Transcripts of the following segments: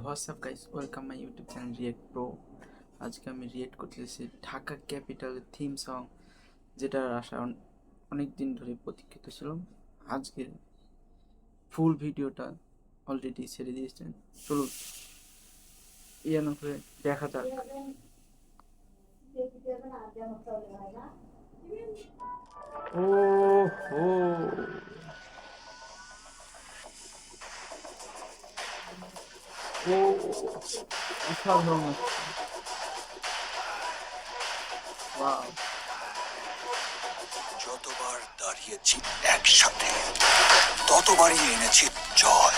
WhatsApp guys, welcome my YouTube channel react pro. আজকে আমি react করতেছি ঢাকা ক্যাপিটালের থিম সং, যেটার আশা অনেক দিন ধরে প্রতীক্ষিত ছিল। আজকে ফুল ভিডিওটা অলরেডি ছেড়ে দিয়েছেন, চলুন ইয়ানো করে দেখা যাক। ও হো, ও অসাধারণ, ওয়াও। যতবার দাঁড়িয়েছি একসাথে ততবারই এনেছি জয়।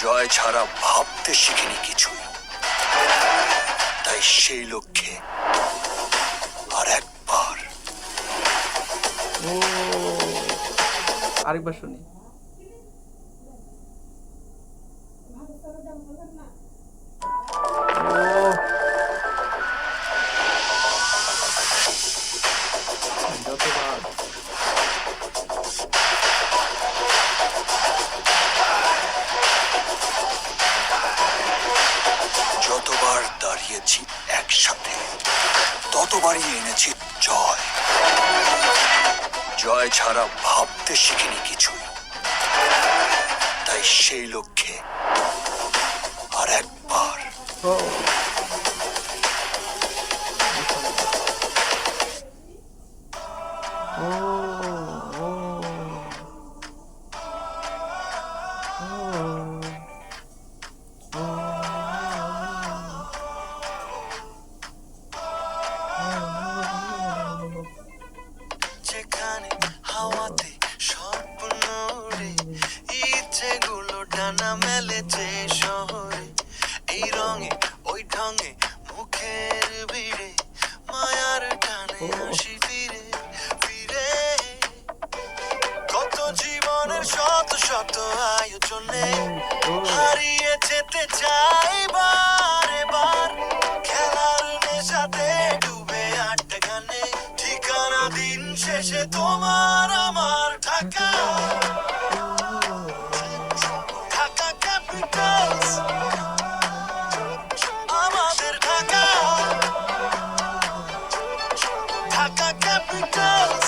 জয় ছাড়া ভাবতে শিখিনি কিছুই, তাই সেই লক্ষ্যে আর একবার। ও আরেকবার শুনি। যতবার যতবার দাঁড়িয়েছি একসাথে ততবারই এনেছি জয়। জয় ছাড়া ভাবতে শিখিনি কিছুই, তাই সেই লক্ষ্যে আর একবার। ও ও ও যেখানে হাওয়াতে স্বপ্ন উড়ে, ইচ্ছেগুলো ডানা মেলেছে শহরে। এই রঙে ওই ঢঙে মুখের ভিড়ে, মায়ার টানে আসি ফিরে ফিরে। কত জীবনের শত শত আয়োজনে হারিয়ে যেতে চাই বারে বার। খেলার নেশাতে ডুবে আটটা গানে, ঠিকানা দিন শেষে তোমার আমার ঢাকা। ঢাকা ক্যাপিটালস, আমাদের ঢাকা। ঢাকা ক্যাপিটালস,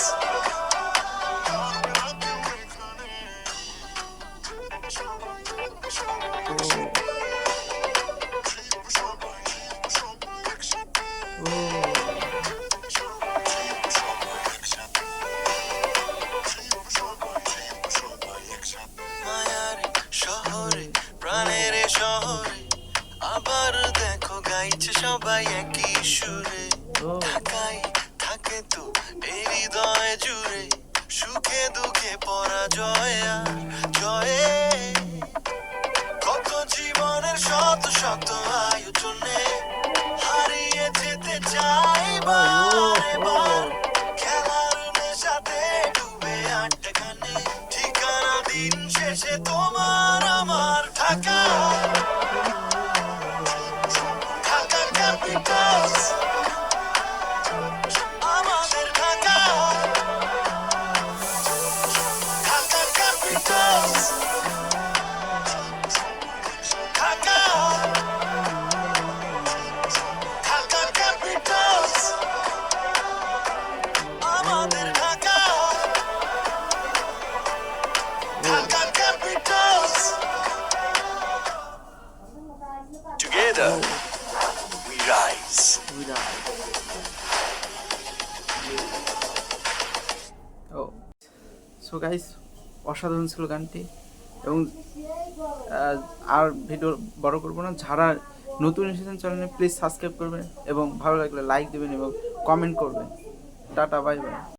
মায়ার শহরে প্রাণের শহরে, আবার দেখো গাইছে সবাই একই সুরে। ঢাকায় থাকে তো এই হৃদয় জুড়ে, সুখে দুঃখে পরাজয় আর জয়ে। কত জীবনের শত শত আয়োজনে হারিয়ে যেতে চাই বারে বার। খেলার নেশাতে ডুবে আটটা গানে, ঠিকানা দিন শেষে তোমার আমার ঢাকা। ঢাকা ক্যাপিটালস, আমাদের ঢাকা। ঢাকা ক্যাপিটালস, ঢাকা। ঢাকা ক্যাপিটালস, আমাদের Dhaka. Dhaka Capitals, together we rise. ও সো গাইস, অসাধারণ ছিল গানটি। এবং আর ভিডিও বড় করবো না। যারা নতুন এসেছেন চ্যানেলে প্লিজ সাবস্ক্রাইব করবেন এবং ভালো লাগলে লাইক দেবেন এবং কমেন্ট করবেন। Tata, bye bye.